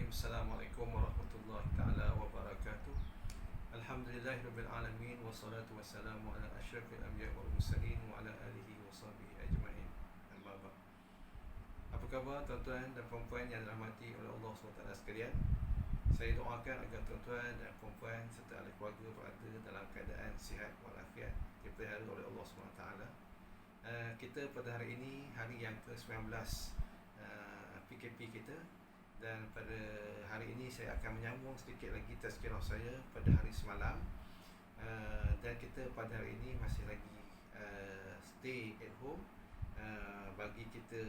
Bismillahirrahmanirrahim. Assalamualaikum warahmatullahi taala wabarakatuh. Alhamdulillahirabbil alamin wassalatu wassalamu ala asyrafil anbiya'i wal mursalin wa ala alihi washabihi ajmain. Amma ba'd. Apa khabar tuan-tuan dan puan-puan yang dirahmati oleh Allah SWT sekalian? Saya doakan agar tuan-tuan dan puan-puan serta ahli keluarga berada dalam keadaan sihat walafiat, dipelihara oleh Allah SWT. Kita pada hari ini, hari yang ke-19 PKP kita. Dan pada hari ini saya akan menyambung sedikit lagi tazkirah saya pada hari semalam. Dan kita pada hari ini masih lagi stay at home, bagi kita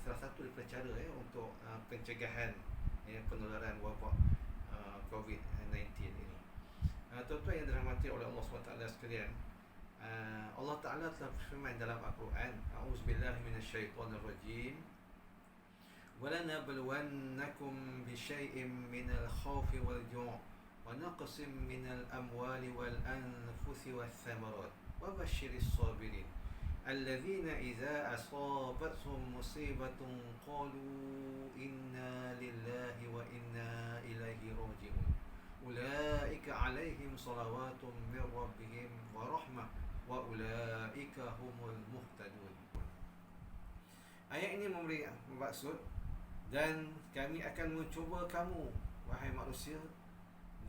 salah satu daripada cara untuk pencegahan penularan wabak COVID-19 ini. Tuan-tuan yang dirahmati oleh Allah SWT sekalian, Allah Ta'ala telah berfirman dalam Al-Quran, A'udzubillahi minasyaitonirrajim, وَلَنَبْلُوَنَّكُمْ بِشَيْءٍ مِّنَ الْخَوْفِ وَالْجُوعِ وَنَقْصٍ مِّنَ الْأَمْوَالِ وَالْأَنفُسِ وَالثَّمَرَاتِ وَبَشِّرِ الصَّابِرِينَ الَّذِينَ إِذَا أَصَابَتْهُمْ مُصِيبَةٌ قَالُوا إِنَّا لِلَّهِ وَإِنَّا إِلَيْهِ رَاجِعُونَ أُولَئِكَ عَلَيْهِمْ صَلَوَاتٌ مِّن رَّبِّهِمْ وَرَحْمَةٌ وَأُولَئِكَ هُمُ الْمُهْتَدُونَ. Ayat ini memberi maksud, dan kami akan mencuba kamu, wahai manusia,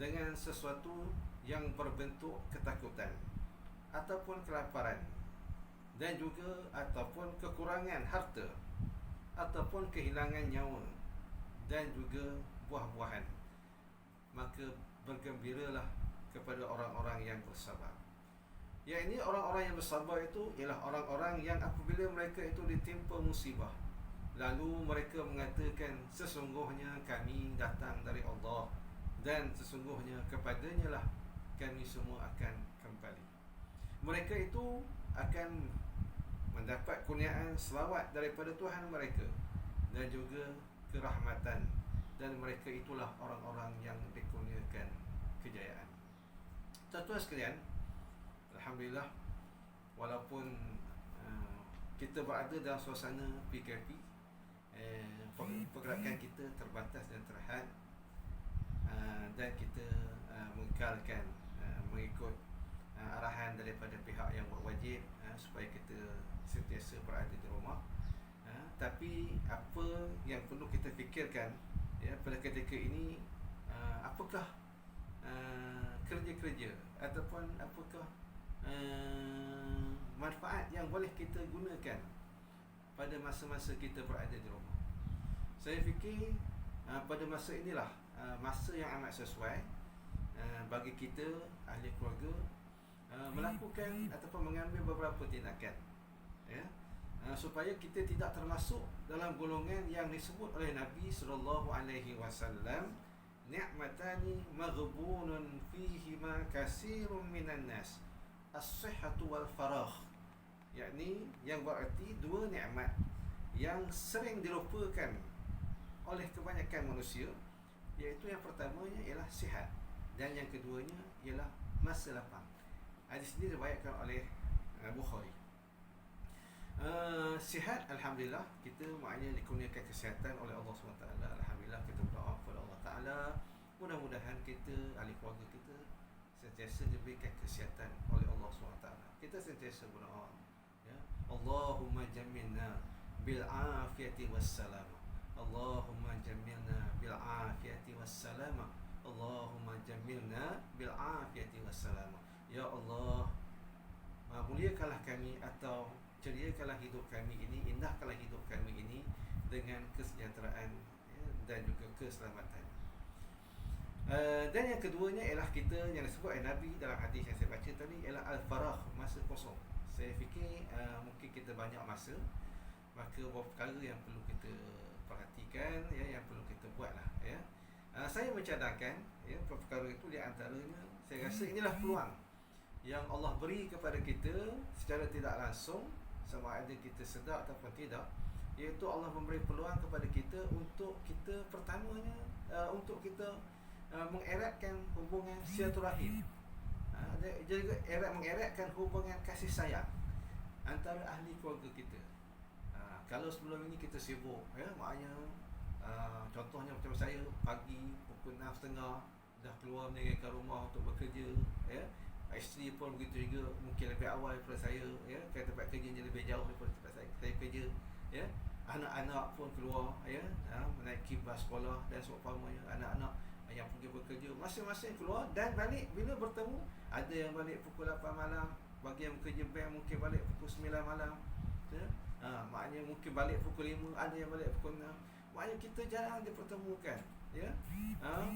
dengan sesuatu yang berbentuk ketakutan ataupun kelaparan, dan juga ataupun kekurangan harta ataupun kehilangan nyawa, dan juga buah-buahan. Maka bergembiralah kepada orang-orang yang bersabar. Yang ini orang-orang yang bersabar itu ialah orang-orang yang apabila mereka itu ditimpa musibah, lalu mereka mengatakan, sesungguhnya kami datang dari Allah, dan sesungguhnya kepadanya lah kami semua akan kembali. Mereka itu akan mendapat kurniaan selawat daripada Tuhan mereka, dan juga kerahmatan, dan mereka itulah orang-orang yang dikurniakan kejayaan. Tuan-tuan sekalian, alhamdulillah, walaupun kita berada dalam suasana PKP, pergerakan kita terbatas dan terhad, dan kita mengekalkan mengikut arahan daripada pihak yang berwajib, supaya kita sentiasa berada di rumah. Tapi apa yang perlu kita fikirkan pada ketika ini, apakah kerja-kerja ataupun apakah manfaat yang boleh kita gunakan pada masa-masa kita berada di rumah. Saya fikir pada masa inilah masa yang amat sesuai bagi kita ahli keluarga melakukan ataupun mengambil beberapa tindakan, supaya kita tidak termasuk dalam golongan yang disebut oleh Nabi SAW, ni'matani maghbunun fihima kasirun minan nas, as-sihhatu wal faragh. Yakni yang berarti dua nikmat yang sering dilupakan oleh kebanyakan manusia, iaitu yang pertamanya ialah sihat, dan yang keduanya ialah masa lapang. Hadis ini diriwayatkan oleh Bukhari. Sihat, alhamdulillah, kita maknanya dikurniakan kesihatan oleh Allah SWT. Alhamdulillah, kita berdoa kepada Allah Ta'ala, mudah-mudahan kita, ahli keluarga kita, sentiasa diberikan kesihatan oleh Allah SWT. Kita sentiasa berdoa, Allahumma jammilna bil'afiyati wassalamah, Allahumma jammilna bil'afiyati wassalamah, Allahumma jammilna bil'afiyati wassalamah. Ya Allah, muliakanlah kami atau ceriakanlah hidup kami ini, indahkanlah hidup kami ini dengan kesejahteraan, dan juga keselamatan. Dan yang keduanya ialah kita, yang disebut oleh Nabi dalam hadis yang saya baca tadi, ialah al-faragh, masa kosong. Saya fikir mungkin kita banyak masa, maka beberapa perkara yang perlu kita perhatikan, yang perlu kita buatlah. Saya mencadangkan beberapa perkara itu, di antaranya saya rasa inilah peluang yang Allah beri kepada kita secara tidak langsung, sama ada kita sedar ataupun tidak, iaitu Allah memberi peluang kepada kita untuk kita, pertamanya, untuk kita mengeratkan hubungan silaturahim, juga mengeratkan hubungan kasih sayang antara ahli keluarga kita. Kalau sebelum ini kita sibuk, maknanya contohnya macam saya, setengah dah keluar meninggalkan rumah untuk bekerja, ya. Isteri pun begitu juga, mungkin lebih awal daripada saya, ya, ke tempat kerjanya lebih jauh daripada tempat saya kerja, ya. Anak-anak pun keluar, ya, menaiki bas sekolah dan seumpamanya. Anak-anak yang pergi bekerja masing-masing keluar dan balik bila bertemu, ada yang balik pukul 8 malam, bagi yang bekerja bank mungkin balik pukul 9 malam, ya. Maknanya mungkin balik pukul 5, ada yang balik pukul 6. Maknanya kita jarang dipertemukan, ya,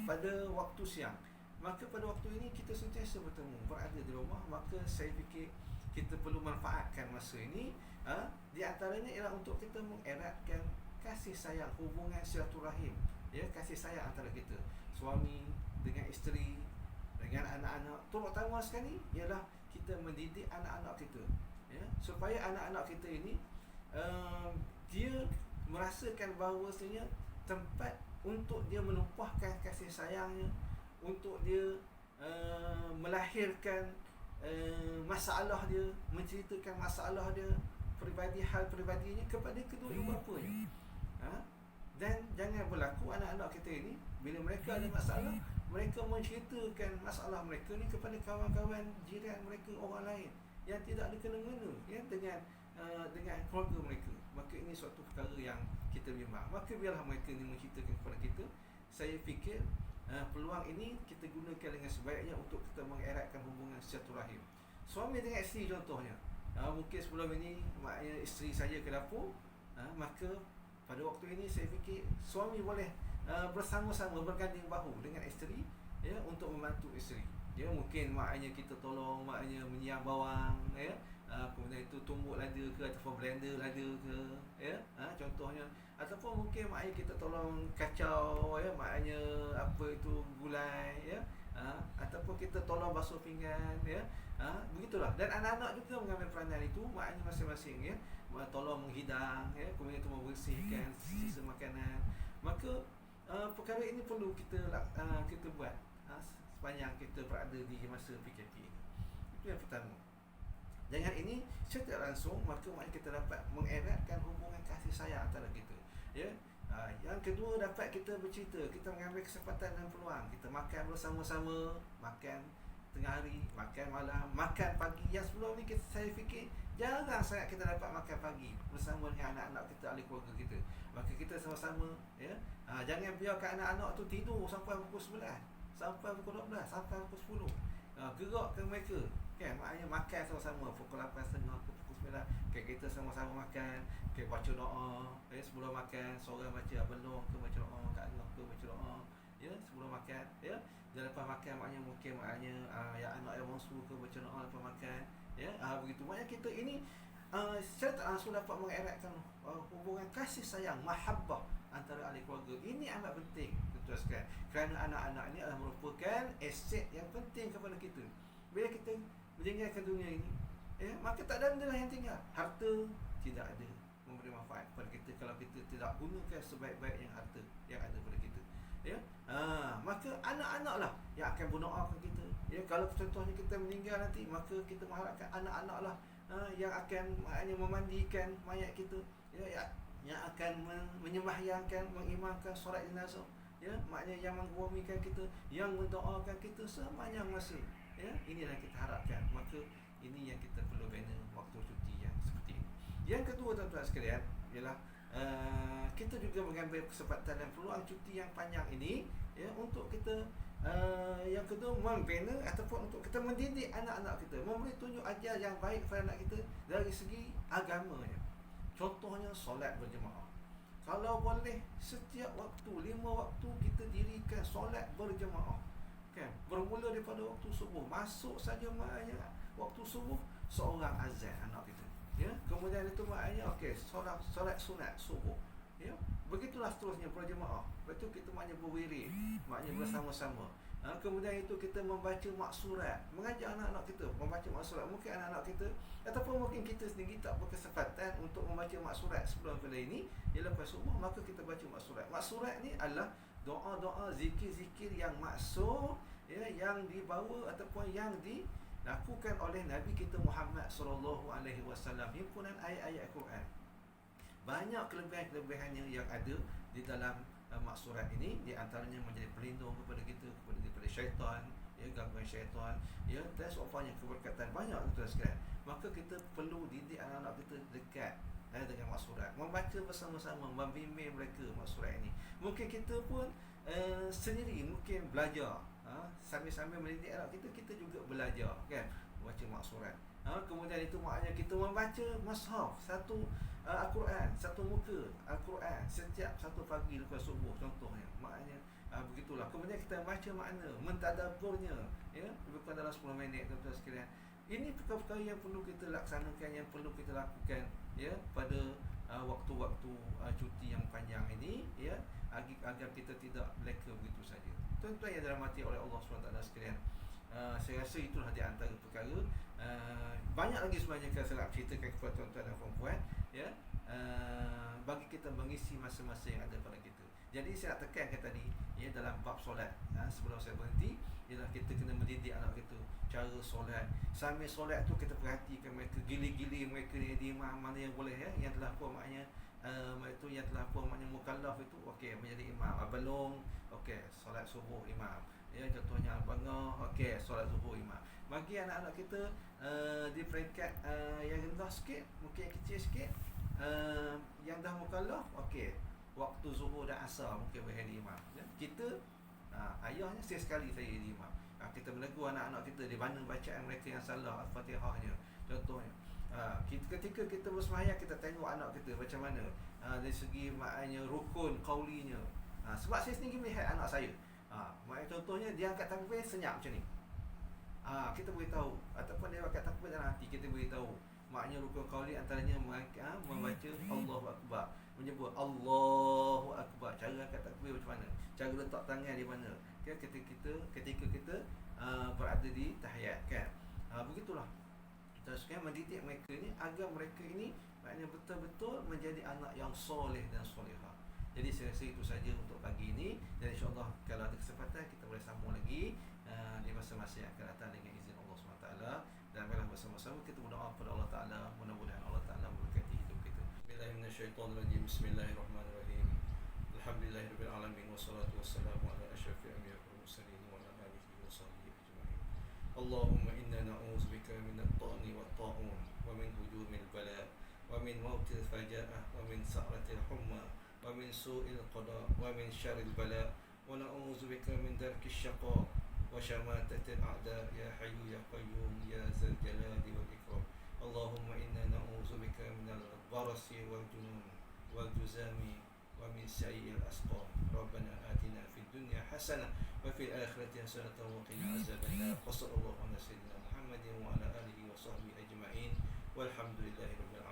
pada waktu siang. Maka pada waktu ini kita sentiasa bertemu, berada di rumah. Maka saya fikir kita perlu manfaatkan masa ini, di antaranya ialah untuk kita mengeratkan kasih sayang, hubungan silaturahim, ya, kasih sayang antara kita, suami dengan isteri, dengan anak-anak. Terutama sekali ialah kita mendidik anak-anak kita, ya, supaya anak-anak kita ini dia merasakan bahawasanya tempat untuk dia menumpahkan kasih sayangnya, untuk dia melahirkan masalah dia, menceritakan masalah dia, hal peribadinya kepada kedua ibu bapanya. Dan jangan berlaku anak-anak kita ini bila mereka ada masalah, mereka menceritakan masalah mereka ni kepada kawan-kawan, jiran mereka, orang lain yang tidak ada kena-mengena, ya, dengan keluarga mereka. Maka ini suatu perkara yang kita bimbang. Maka biarlah mereka ni menceritakan kepada kita. Saya fikir peluang ini kita gunakan dengan sebaiknya untuk kita mengeratkan hubungan silaturahim. Suami dengan isteri contohnya, mungkin sebelum ini maknanya isteri saya ke dapur, maka pada waktu ini saya fikir suami boleh bersama-sama berganding bahu dengan isteri, ya, untuk membantu isteri. Ya, mungkin maknanya kita tolong maknanya menyiam bawang, ya, kemudian itu tumbuk lada ke ataupun blender lada ke, ya, contohnya. Ataupun mungkin maknanya kita tolong kacau, ya, maknanya apa itu gulai, ya, ataupun kita tolong basuh pinggan, ya, begitulah. Dan anak-anak juga mengambil peranan itu, maknanya masing-masing, ya, tolong menghidang, ya, kemudian itu membersihkan sisa makanan. Maka perkara ini perlu kita buat sepanjang kita berada di masa PKP ini. Itu yang pertama. Dengan ini secara langsung maka kita dapat mengeratkan hubungan kasih sayang antara kita, ya. Yang kedua, dapat kita bercerita, kita mengambil kesempatan dan peluang. Kita makan bersama-sama, makan tengah hari, makan malam, makan pagi. Yang sebelum ni saya fikir jarang sangat kita dapat makan pagi bersama dengan anak-anak kita, ahli keluarga kita. Maka kita sama-sama, ya, jangan biarkan anak-anak tu tidur sampai pukul 11, sampai pukul 12, sampai pukul 10. Gerakkan mereka, kan, maknanya makan sama-sama pukul 8.30 ke pukul 9, kan, kita sama-sama makan, kan, baca doa, ya, sebelum makan seorang baca abelong ke baca doa, Kak Allah ke baca doa, ya, sebelum makan, ya. Dan lepas makan maknanya mungkin yang anak yang bongsu ke baca doa lepas makan, ya, begitu. Maknanya kita ini secara tak langsung dapat mengeratkan hubungan kasih sayang, mahabbah antara ahli keluarga. Ini amat penting, tuan-tuan sekalian, kerana anak-anak ini adalah merupakan aset yang penting kepada kita. Bila kita meninggalkan dunia ini, ya, maka tak ada benda lah yang tinggal. Harta tidak ada memberi manfaat kepada kita kalau kita tidak gunakan sebaik-baiknya harta yang ada pada kita, ya. Maka anak-anak lah yang akan mendoakan kita, ya. Kalau contohnya kita meninggal nanti, maka kita mengharapkan anak-anak lah yang akan memandikan mayat kita, ya, yang akan menyembahyangkan, mengimamkan solat jenazah, ya, maknanya yang mengguamikan kita, yang mendoakan kita sepanjang masa, ya. Inilah kita harapkan. Maka ini yang kita perlu bina waktu cuti yang seperti ini. Yang kedua, tuan-tuan sekalian, ialah kita juga mengambil kesempatan dan peluang cuti yang panjang ini, ya, untuk kita yang kedua membina ataupun untuk kita mendidik anak-anak kita, memberi tunjuk ajar yang baik kepada anak kita dari segi agamanya. Contohnya solat berjemaah. Kalau boleh setiap waktu, 5 waktu kita dirikan solat berjemaah, kan, bermula daripada waktu subuh, masuk saja maknanya waktu subuh seorang azan anak kita, ya. Kemudian itu maknanya solat sunat subuh, ya. Begitulah seterusnya berjemaah. Lepas tu kita maknanya berwirid, maknanya bersama-sama. Kemudian itu kita membaca maksurat, mengajar anak-anak kita membaca maksurat. Mungkin anak-anak kita ataupun mungkin kita sendiri tak berkesempatan untuk membaca maksurat sebelum pada ini, ialah lepas subuh maka kita baca maksurat. Maksurat ni adalah doa-doa, zikir-zikir yang maksud, ya, yang dibawa ataupun yang dilakukan oleh Nabi kita Muhammad SAW. Himpunan ayat-ayat Quran. Banyak kelebihan-kelebihannya yang ada di dalam maksurat ini di antaranya menjadi pelindung kepada kita daripada syaitan, ya, gangguan syaitan, ya, dan seumpamanya keberkatan banyak itu sekalian. Maka kita perlu didik anak-anak kita dekat dengan maksurat, membaca bersama-sama, membimbing mereka maksurat ini. Mungkin kita pun sendiri mungkin belajar, sambil-sambil mendidik anak kita, kita juga belajar kan baca maksurat. Kemudian itu maknanya kita membaca mushaf satu, Al-Quran satu muka Al-Quran setiap satu pagi lepas subuh contohnya, maknanya begitulah. Kemudian kita baca makna, mentadabburnya, ya, bukan dalam 10 minit tuan-tuan sekalian. Ini perkara-perkara yang perlu kita laksanakan, yang perlu kita lakukan, ya, pada waktu-waktu cuti yang panjang ini, ya, agar kita tidak leka begitu saja. Tuan-tuan yang dirahmati oleh Allah SWT sekalian, saya rasa itulah di antara perkara. Banyak lagi sebenarnya saya nak ceritakan kepada tuan-tuan dan puan-puan, ya, bagi kita mengisi masa-masa yang ada pada kita. Jadi saya nak tekankan tadi, ya, dalam bab solat, sebelum saya berhenti, ialah kita kena mendidik anak kita cara solat. Sambil solat tu kita perhatikan mereka, gili-gili mereka di mana yang boleh, ya, yang telah apa maknanya itu, yang telah apa maknanya mukallaf itu, okey, menjadi imam. Belum, okey, solat subuh imam, ya, contohnya bangah, okey, solat subuh imam. Bagi anak-anak kita di peringkat yang rendah sikit, mungkin yang kecil sikit, yang dah mukallaf, okey, waktu zuhur dan asar mungkin boleh jadi imam, ya. Kita ayahnya sekali saya jadi imam. Kita menegur anak-anak kita di mana bacaan mereka yang salah Al-Fatihahnya contohnya. Ketika kita bersembahyang, kita tengok anak kita macam mana dari segi maknanya rukun qaulinya. Sebab saya sendiri melihat anak saya, maknanya contohnya dia angkat takbir senyap macam ni, kita boleh tahu, ataupun dia angkat takbir dalam hati, kita boleh tahu maknanya rukun qauli antaranya membaca Allahu Akbar, menyebut Allahu Akbar. Cara angkat takbir macam mana, cara letak tangan di mana, kan, ketika kita berada di tahiyat, kan. Begitulah terus kan mendidik mereka ni agar mereka ini maknanya betul-betul menjadi anak yang soleh dan solehah. Jadi saya rasa itu saja untuk pagi ini, dan insya-Allah kalau ada kesempatan kita boleh sambung lagi di masa-masa yang akan datang dengan izin Allah SWT. Dan marilah bersama-sama kita berdoa kepada Allah Taala, mudah-mudahan Allah Taala memberkati hidup kita. Bismillahirrahmanirrahim. Bismillahirrahmanirrahim. Alhamdulillahirabbil alamin, wassalatu wassalamu ala asyrafil anbiya'i wal mursalin wa ala alihi wa sahbihi ajma'in. Allahumma inna na'udzubika minat ta'ni wat ta'un wa min hujumil bala wa min mautil faja'ah wa min sa'ratil humma wa min su'il qada wa min syarril bala wa na'udzubika min darkis syaqa wa syamatatil a'da, ya hayyu ya qayyum ya dzal jalali wal ikram. Allahumma inna na'udzubika minal barasi wal junun wal juzami wa min sayyi'il asqam. Rabbana atina fid dunya hasanah wa fil akhirati hasanah wa qina azabannar. Wassallallahu ala sayyidina Muhammadin wa ala alihi wa sahbihi ajma'in. Walhamdulillahi rabbil alamin.